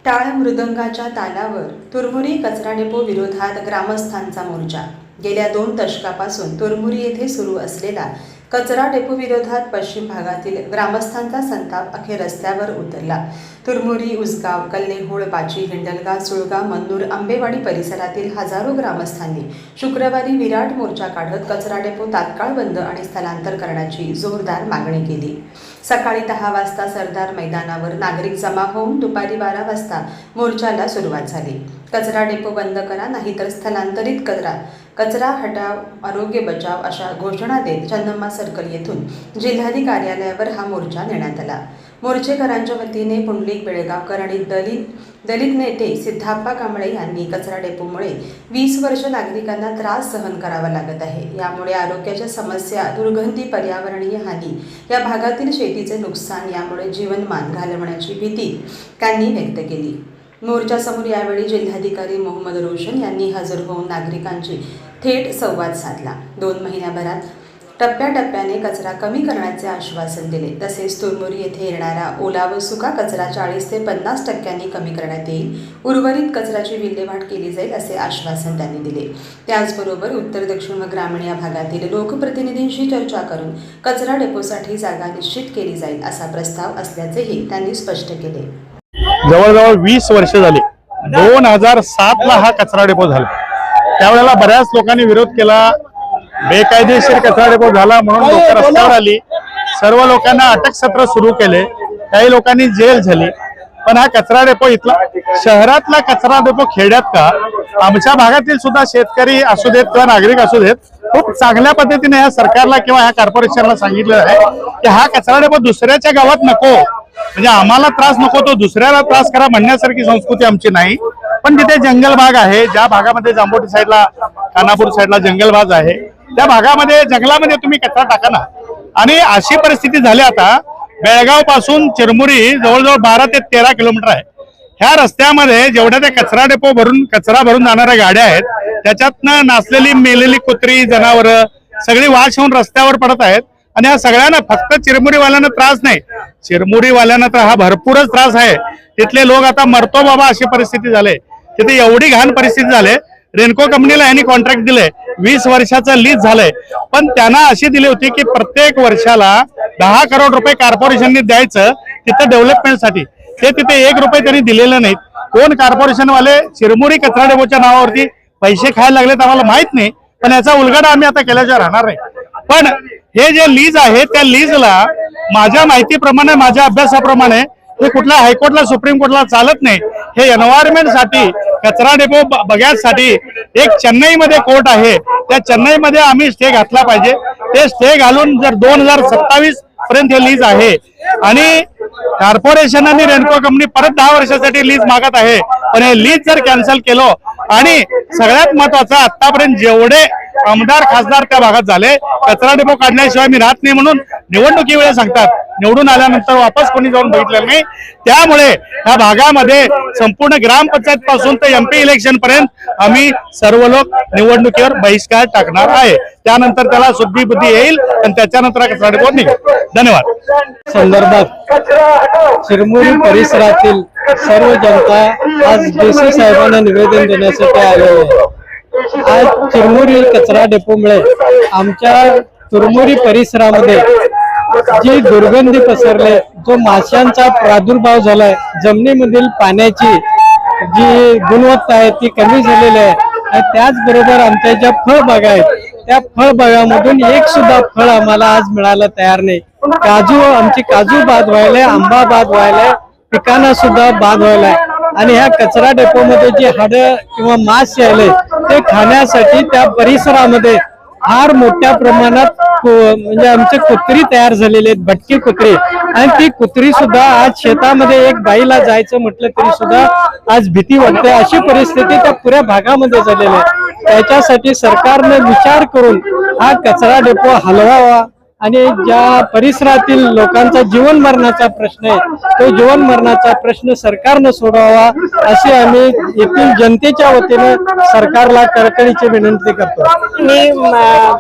टाळ मृदंगाच्या तालावर तुरमुरी कचरा डेपो विरोधात ग्रामस्थांचा मोर्चा। गेल्या 2 दशकापासून तुरमुरी येथे सुरू असलेला कचरा डेपो विरोधात पश्चिम भागातील ग्रामस्थांचा संताप अखेर रस्त्यावर उतरला। तुरमुरी, उसगाव, कल्लेहोळ, बाची, हिंडलगा, सुळगा, मन्नूर, आंबेवाडी परिसरातील हजारो ग्रामस्थांनी शुक्रवारी विराट मोर्चा काढत कचरा डेपो तात्काळ बंद आणि स्थलांतर करण्याची जोरदार मागणी केली। सकाळी 10 वाजता सरदार मैदानावर नागरिक जमा होऊन दुपारी 12 वाजता मोर्चाला सुरुवात झाली। कचरा डेपो बंद करा, नाहीतर स्थलांतरित करा, कचरा हटाव, आरोग्य बचाव अशा घोषणा देत चन्नम्मा सर्कल येथून जिल्हाधिकारी कार्यालयावर हा मोर्चा नेण्यात आला। मोर्चेकरांच्या वतीने पुंडलिक बेळगावकर आणि दलित नेते सिद्धाप्पा कांबळे यांनी कचरा डेपोमुळे 20 वर्ष नागरिकांना त्रास सहन करावा लागत आहे। यामुळे आरोग्याच्या समस्या, दुर्गंधी, पर्यावरणीय हानी, या भागातील शेतीचे नुकसान, यामुळे जीवनमान घालवण्याची भीती त्यांनी व्यक्त केली। मोर्चासमोर यावेळी जिल्हाधिकारी मोहम्मद रोशन यांनी हजर होऊन नागरिकांची थेट संवाद साधला। 2 महिन्याभरात टप्प्याटप्प्याने कचरा कमी करण्याचे आश्वासन दिले। तसेच तुरमुरी येथे येणारा ओला व सुका कचरा 40 ते 50% कमी करण्यात येईल। उर्वरित कचऱ्याची विल्हेवाट केली जाईल असे आश्वासन त्यांनी दिले। त्याचबरोबर उत्तर दक्षिण व ग्रामीण या भागातील लोकप्रतिनिधींशी चर्चा करून कचरा डेपोसाठी जागा निश्चित केली जाईल असा प्रस्ताव असल्याचेही त्यांनी स्पष्ट केले। जवळजवळ 20 वर्ष झाली। 2007 ला हा कचरा डेपो झाला। त्यावेळेला बऱ्याच लोकांनी विरोध केला। बेकायदेशीर कचरा डेपो झाला म्हणून लोक रस्त्यावर आली। सर्व लोकांना अटक सत्र सुरू केले, काही लोकांनी जेल झाली। पण हा कचरा डेपो इथला शहरातला कचरा डेपो खेड्यात का, आमच्या भागातील सुद्धा शेतकरी असू देत किंवा नागरिक असू देत, खूप चांगल्या पद्धतीने या सरकारला किंवा या कॉर्पोरेशनला सांगितलं आहे की हा कचरा डेपो दुसऱ्याच्या गावात नको, म्हणजे आम्हाला त्रास नको, तो दुसऱ्याला त्रास करा म्हणण्यासारखी संस्कृती आमची नाही। पण तिथे जंगल भाग आहे, ज्या भागामध्ये जांभोटी साईडला, खानापूर साईडला जंगल भाग आहे, त्या भागामध्ये जंगलामध्ये तुम्ही कचरा टाका ना। आणि अशी परिस्थिती झाली आता, बेळगाव पासून चिरमुरी जवळजवळ 12 ते 13 किलोमीटर आहे। ह्या रस्त्यामध्ये जेवढ्या त्या कचरा भरून जाणाऱ्या गाड्या आहेत, त्याच्यातनं नाचलेली, मेलेली कुत्री, जनावरं सगळी वाश होऊन रस्त्यावर पडत आहेत। आणि या सगळ्यांना फक्त चिरमुरीवाल्यांना त्रास नाही, चिरमुरीवाल्यांना तर हा भरपूरच त्रास आहे। तिथले लोक आता मरतो बाबा अशी परिस्थिती झाली। तिथे एवढी घाण परिस्थिती झाली, रेनको कंपनीला यांनी कॉन्ट्रॅक्ट दिले, 20 वर्षाचं लीज झालंय। पण त्यांना अशी दिली होती की प्रत्येक वर्षाला 10 करोड रुपये कॉर्पोरेशनने द्यायचं तिथं डेव्हलपमेंटसाठी। ते तिथे 1 रुपये त्यांनी दिलेलं नाहीत। कोण कॉर्पोरेशनवाले चिरमुरी कचरा डेपोच्या नावावरती पैसे खायला लागलेत आम्हाला माहित नाही, पण याचा उलगडा आम्ही आता केल्याशिवाय राहणार नाही। पण हे जे लीज आहे, त्या लीजला माझ्या माहितीप्रमाणे, माझ्या अभ्यासाप्रमाणे हे कुठल्या हायकोर्टला, सुप्रीम कोर्टला चालत नाही। हे एन्व्हायरमेंट साठी, कचरा डेपो बघण्यासाठी एक चेन्नईमध्ये कोर्ट आहे, त्या चेन्नईमध्ये आम्ही स्टे घातला पाहिजे। ते स्टे घालून जर 2027 पर्यंत हे लीज आहे आणि कॉर्पोरेशन आणि रेनको कंपनी परत 10 वर्षासाठी लीज मागत आहे। पण हे लीज जर कॅन्सल केलं, आणि सगळ्यात महत्वाचं, आतापर्यंत जेवढे आमदार खासदार त्या भागात झाले, कचरा डेपो काढण्याशिवाय मी राहत नाही म्हणून निवडणुकी वेळेस सांगतात, निवडून आल्यानंतर वापस कोणी जाऊन बघितलेलं नाही। त्यामुळे या भागामध्ये संपूर्ण ग्रामपंचायत पासून तर MP इलेक्शन पर्यंत आम्ही सर्व लोक निवडणुकीवर बहिष्कार टाकणार आहे। त्यानंतर त्याला शुद्धी बुद्धी येईल आणि त्याच्यानंतर कचरा डेपो निघेल। धन्यवाद। संदर्भात चिरमुरी परिसरातील सर्व जनता आज DC साहेबांना निवेदन देण्यासाठी आलेली आहे। आज चिरमुरी कचरा डेपोमुळे आमच्या तुरमुरी परिसरामध्ये जी दुर्गंधी पसरले, जो माशांचा प्रादुर्भाव झालाय, जमिनीमधील पाण्याची जी गुणवत्ता आहे ती कमी झालेली आहे। आणि त्याचबरोबर आमच्या ज्या फळबागा आहेत, त्या फळबागामधून एक सुद्धा फळ आम्हाला आज मिळायला तयार नाही। आमची काजू बाद व्हायलाय, आंबा बाद व्हायलाय, पिकांना सुद्धा बाद व्हायलाय। आणि ह्या कचरा डेपोमध्ये जे हाडं किंवा मांस आले ते खाण्यासाठी त्या परिसरामध्ये फार मोठ्या प्रमाणात म्हणजे आमचे कुत्री तयार झालेले आहेत, भटकी कुत्री। आणि ती कुत्री सुद्धा आज शेतामध्ये एक बाईला जायचं म्हटलं तरी सुद्धा आज भीती वाटते। अशी परिस्थिती त्या पुऱ्या भागामध्ये झालेली आहे। त्याच्यासाठी सरकारने विचार करून हा कचरा डेपो हलवावा आणि ज्या परिसरातील लोकांचा जीवन मरणाचा प्रश्न आहे तो जीवन मरणाचा प्रश्न सरकारनं सोडवावा अशी आम्ही येथील जनतेच्या वतीनं सरकारला कळकळीची विनंती करतो. मी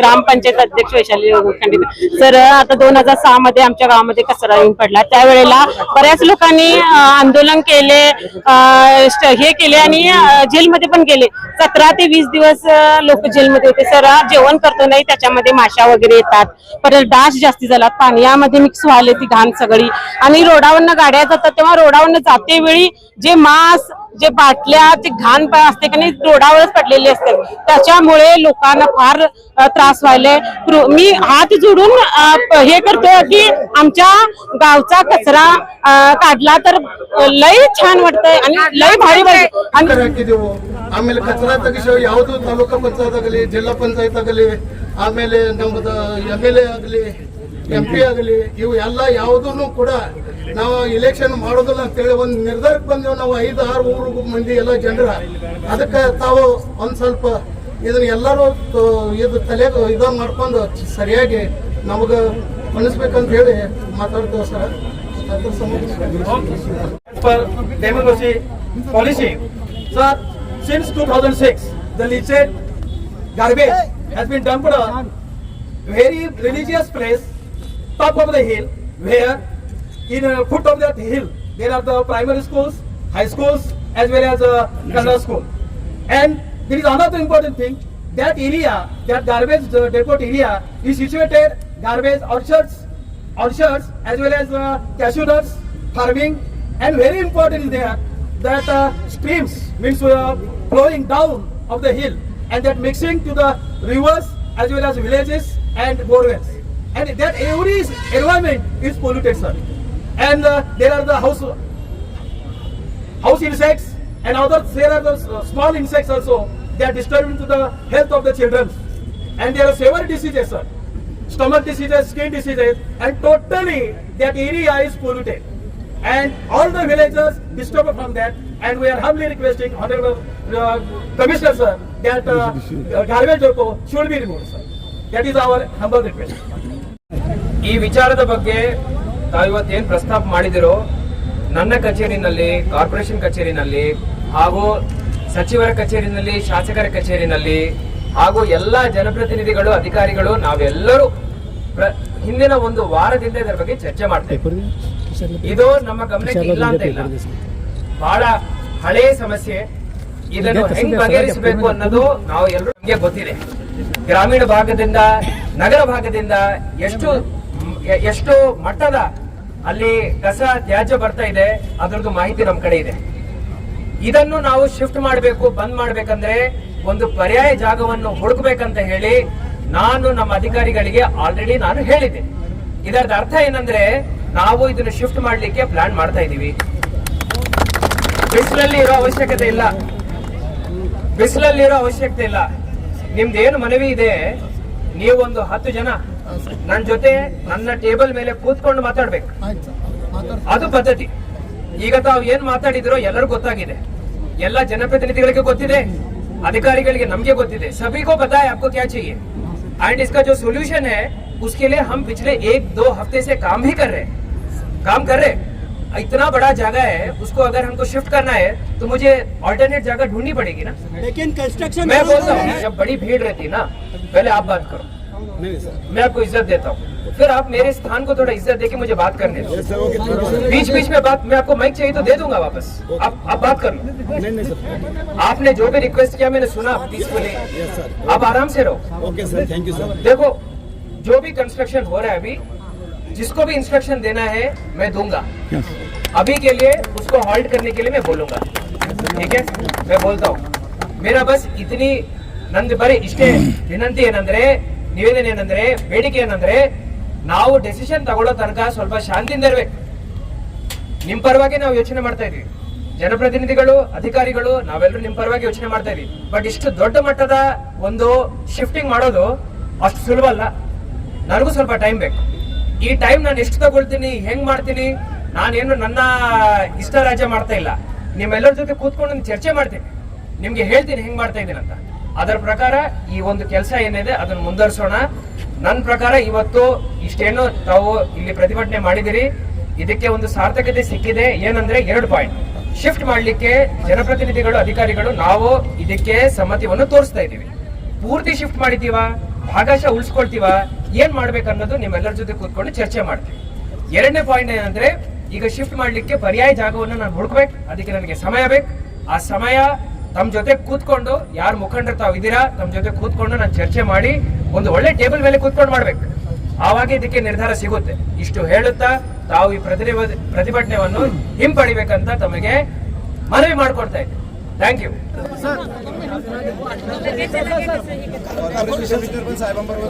ग्रामपंचायत अध्यक्ष वैशाली खंडित. सर, आता 2006 मध्ये आमच्या गावामध्ये कचरा येऊन पडला. त्यावेळेला बऱ्याच लोकांनी आंदोलन केले, हे केले आणि जेलमध्ये पण गेले. 17 ते 20 दिवस लोक जेलमध्ये होते. सर, जेवण करतो नाही त्याच्यामध्ये माशा वगैरे येतात, परत डास जास्ती झाला, पाण्यामध्ये मिक्स व्हायला ती घाण सगळी. आणि रोडावरनं गाड्या जातात तेव्हा रोडावरनं जाते वेळी जे मांस, जे बाटल्या, ते घाण असते का नाही रोडावरच पडलेले असते. त्याच्यामुळे लोकांना फार त्रास व्हायलाय. मी हात जोडून हे करतो की आमच्या गावचा कचरा काढला तर लय छान वाटतंय आणि लय भारी वाटत. ಆಮೇಲೆ ಕಚರಾ ತೆಗಿಸೋ ಯಾವುದು ತಾಲೂಕಾ ಪಂಚಾಯತ್ ಆಗಲಿ, ಜಿಲ್ಲಾ ಪಂಚಾಯತ್ ಆಗಲಿ, ಆಮೇಲೆ ನಮ್ಮದು MLA ಆಗಲಿ, MP ಆಗಲಿ, ಇವು ಎಲ್ಲ ಯಾವುದೂ ಕೂಡ ನಾವು ಇಲೆಕ್ಷನ್ ಮಾಡೋದಿಲ್ಲ ಅಂತೇಳಿ ಒಂದು ನಿರ್ಧಾರಕ್ಕೆ ಬಂದೇವು. ನಾವು 5-6 ಊರು ಮಂದಿ ಎಲ್ಲ ಜನರ ಅದಕ್ಕೆ ತಾವು ಒಂದು ಸ್ವಲ್ಪ ಇದನ್ನ ಎಲ್ಲರೂ ಇದು ತಲೆ ಇದು ಮಾಡ್ಕೊಂಡು ಸರಿಯಾಗಿ ನಮಗೆ ಅನಿಸ್ಬೇಕಂತ ಹೇಳಿ ಮಾತಾಡ್ತೇವೆ ಸರ್. ಅದ್ರ democracy policy. Sir, since 2006, the leachate garbage has been dumped on very religious place, top of the hill, where in foot of that hill there are the primary schools, high schools, as well as Kannada school. And there is another important thing. That area, that garbage depot area, is situated garbage orchards, as well as cashew nuts, farming, and very important is there that streams means flowing down of the hill and that mixing to the rivers as well as villages and borewells, and that every environment is polluted, sir. And there are the house insects and others. There are the small insects also. They are disturbing to the health of the children, and there are several diseases, sir. Stomach diseases, skin diseases, and totally that area is polluted. And all the villagers disturbed from that, and we are humbly requesting Honorable Commissioner, sir, that garbage depot should be removed, sir. That is our humble request. ಈ ವಿಚಾರದ ಬಗ್ಗೆ ತಾವಿವತ್ತೇನು ಪ್ರಸ್ತಾಪ ಮಾಡಿದಿರೋ ನನ್ನ ಕಚೇರಿನಲ್ಲಿ, corporation ಕಚೇರಿನಲ್ಲಿ ಹಾಗೂ ಸಚಿವರ ಕಚೇರಿನಲ್ಲಿ, ಶಾಸಕರ ಕಚೇರಿನಲ್ಲಿ ಹಾಗೂ ಎಲ್ಲಾ ಜನಪ್ರತಿನಿಧಿಗಳು, ಅಧಿಕಾರಿಗಳು ನಾವೆಲ್ಲರೂ ಹಿಂದಿನ ಒಂದು ವಾರದಿಂದ ಇದರ ಬಗ್ಗೆ ಚರ್ಚೆ ಮಾಡ್ತೇವೆ. ಇದು ನಮ್ಮ ಗಮನಕ್ಕೆ ಇಲ್ಲ ಅಂತ ಇಲ್ಲ, ಬಹಳ ಹಳೇ ಸಮಸ್ಯೆ. ಇದನ್ನು ಹೆಂಗ್ ಬಗೆಹರಿಸಬೇಕು ಅನ್ನೋದು ನಾವು ಎಲ್ಲರೂ ನಮಗೆ ಗೊತ್ತಿದೆ. ಗ್ರಾಮೀಣ ಭಾಗದಿಂದ ನಗರ ಭಾಗದಿಂದ ಎಷ್ಟು ಮಟ್ಟದ ಅಲ್ಲಿ ಕಸ ತ್ಯಾಜ್ಯ ಬರ್ತಾ ಇದೆ ಅದರದ್ದು ಮಾಹಿತಿ ನಮ್ಮ ಕಡೆ ಇದೆ. ಇದನ್ನು ನಾವು ಶಿಫ್ಟ್ ಮಾಡಬೇಕು, ಬಂದ್ ಮಾಡ್ಬೇಕಂದ್ರೆ ಒಂದು ಪರ್ಯಾಯ ಜಾಗವನ್ನು ಹುಡುಕ್ಬೇಕಂತ ಹೇಳಿ ನಾನು ನಮ್ಮ ಅಧಿಕಾರಿಗಳಿಗೆ ಆಲ್ರೆಡಿ ನಾನು ಹೇಳಿದ್ದೆ. ಇದರ ಅರ್ಥ ಏನಂದ್ರೆ ನಾವು ಇದನ್ನು ಶಿಫ್ಟ್ ಮಾಡ್ಲಿಕ್ಕೆ ಪ್ಲಾನ್ ಮಾಡ್ತಾ ಇದೀವಿ. ಬಿಸಿಲಲ್ಲಿ ಇರೋ ಅವಶ್ಯಕತೆ ಇಲ್ಲ. ನಿಮ್ದೇನು ಮನವಿ ಇದೆ, ನೀವು ಒಂದು 10 ಜನ ನನ್ನ ಜೊತೆ ನನ್ನ ಟೇಬಲ್ ಮೇಲೆ ಕೂತ್ಕೊಂಡು ಮಾತಾಡ್ಬೇಕು. ಅದು ಪದ್ಧತಿ. ಈಗ ತಾವು ಏನ್ ಮಾತಾಡಿದಿರೋ ಎಲ್ಲರಿಗೂ ಗೊತ್ತಾಗಿದೆ, ಎಲ್ಲ ಜನಪ್ರತಿನಿಧಿಗಳಿಗೆ ಗೊತ್ತಿದೆ, अधिकारिಗಳಿಗೆ ನಮಗೆ ಗೊತ್ತಿದೆ. सभी को पता है आपको क्या चाहिए, एंड इसका जो सोल्यूशन है उसके लिए हम पिछले 1-2 हफ्ते से काम कर रहे. इतना बड़ा जगह है, उसको अगर हमको शिफ्ट करना है तो मुझे ऑल्टरनेट जगह ढूंढनी पड़ेगी ना. लेकिन कंस्ट्रक्शन मैं बोलता हूँ जब बड़ी भीड़ रहती है ना, पहले आप बात करो. मैं आपको इज्जत देता हूँ, फिर आप मेरे स्थान को थोड़ा इज्जत देके मुझे बात करने दो. बीच में बात, मैं आपको माइक चाहिए तो दे दूंगा वापस, आप बात कर लो. आपने जो भी रिक्वेस्ट किया मैंने सुना पीसफुली. आप आराम से रहो. Thank you sir. देखो, जो भी कंस्ट्रक्शन हो रहा है अभी, जिसको भी इंस्ट्रक्शन देना है मैं दूंगा. अभी के लिए उसको हॉल्ट करने के लिए मैं बोलूंगा, ठीक है? मैं बोलता हूँ. मेरा बस इतनी ನಂದು ಬರೀ ಇಷ್ಟೇ ವಿನಂತಿ ಏನಂದ್ರೆ, ನಿವೇದನೆ ಏನಂದ್ರೆ, ಬೇಡಿಕೆ ಏನಂದ್ರೆ, ನಾವು ಡೆಸಿಷನ್ ತಗೊಳ್ಳೋ ತನಕ ಸ್ವಲ್ಪ ಶಾಂತಿಯಿಂದ ಇರ್ಬೇಕು. ನಿಮ್ ಪರವಾಗಿ ನಾವು ಯೋಚನೆ ಮಾಡ್ತಾ ಇದೀವಿ, ಜನಪ್ರತಿನಿಧಿಗಳು, ಅಧಿಕಾರಿಗಳು, ನಾವೆಲ್ಲರೂ ನಿಮ್ ಪರವಾಗಿ ಯೋಚನೆ ಮಾಡ್ತಾ ಇದೀವಿ. ಬಟ್ ಇಷ್ಟು ದೊಡ್ಡ ಮಟ್ಟದ ಒಂದು ಶಿಫ್ಟಿಂಗ್ ಮಾಡೋದು ಅಷ್ಟು ಸುಲಭ ಅಲ್ಲ. ನನಗೂ ಸ್ವಲ್ಪ ಟೈಮ್ ಬೇಕು. ಈ ಟೈಮ್ ನಾನು ಎಷ್ಟು ತಗೊಳ್ತೀನಿ, ಹೆಂಗ್ ಮಾಡ್ತೀನಿ, ನಾನೇನು ನನ್ನ ಇಷ್ಟ ರಾಜ್ಯ ಮಾಡ್ತಾ ಇಲ್ಲ. ನಿಮ್ಮೆಲ್ಲರ ಜೊತೆ ಕೂತ್ಕೊಂಡು ಚರ್ಚೆ ಮಾಡ್ತೀನಿ, ನಿಮ್ಗೆ ಹೇಳ್ತೀನಿ ಹೆಂಗ್ ಮಾಡ್ತಾ ಇದ್ದೀನಿ ಅಂತ. ಅದರ ಪ್ರಕಾರ ಈ ಒಂದು ಕೆಲಸ ಏನಿದೆ ಅದನ್ನು ಮುಂದುವರಿಸೋಣ. ನನ್ನ ಪ್ರಕಾರ ಇವತ್ತು ಇಷ್ಟೇನು ತಾವು ಇಲ್ಲಿ ಪ್ರತಿಭಟನೆ ಮಾಡಿದಿರಿ, ಇದಕ್ಕೆ ಒಂದು ಸಾರ್ಥಕತೆ ಸಿಕ್ಕಿದೆ. ಏನಂದ್ರೆ 2 ಪಾಯಿಂಟ್ ಶಿಫ್ಟ್ ಮಾಡ್ಲಿಕ್ಕೆ ಜನಪ್ರತಿನಿಧಿಗಳು, ಅಧಿಕಾರಿಗಳು ನಾವು ಇದಕ್ಕೆ ಸಮ್ಮತಿಯನ್ನು ತೋರಿಸ್ತಾ ಇದ್ದೀವಿ. ಪೂರ್ತಿ ಶಿಫ್ಟ್ ಮಾಡಿದೀವ, ಭಾಗಶಃ ಉಳಿಸ್ಕೊಳ್ತೀವ, ಏನ್ ಮಾಡ್ಬೇಕನ್ನೋದು ನಿಮ್ಮೆಲ್ಲರ ಜೊತೆ ಕೂತ್ಕೊಂಡು ಚರ್ಚೆ ಮಾಡ್ತೀವಿ. 2ನೇ ಪಾಯಿಂಟ್ ಏನಂದ್ರೆ ಈಗ ಶಿಫ್ಟ್ ಮಾಡ್ಲಿಕ್ಕೆ ಪರ್ಯಾಯ ಜಾಗವನ್ನು ನಾನು ಹುಡುಕ್ಬೇಕು, ಅದಕ್ಕೆ ನನಗೆ ಸಮಯ ಬೇಕು. ಆ ಸಮಯ ತಮ್ಮ ಜೊತೆ ಕೂತ್ಕೊಂಡು, ಯಾರು ಮುಖಂಡರು ತಾವು ಇದ್ದೀರಾ, ತಮ್ಮ ಜೊತೆ ಕೂತ್ಕೊಂಡು ನಾನು ಚರ್ಚೆ ಮಾಡಿ ಒಂದು ಒಳ್ಳೆ ಟೇಬಲ್ ಮೇಲೆ ಕೂತ್ಕೊಂಡು ಮಾಡ್ಬೇಕು. ಆವಾಗ ಇದಕ್ಕೆ ನಿರ್ಧಾರ ಸಿಗುತ್ತೆ. ಇಷ್ಟು ಹೇಳುತ್ತಾ ತಾವು ಈ ಪ್ರತಿಭಟನೆಯನ್ನು ಹಿಂಪಡಿಬೇಕಂತ ತಮಗೆ ಮನವಿ ಮಾಡ್ಕೊಳ್ತಾ ಇದ್ದೆ. Thank you. साहेबांबरोबर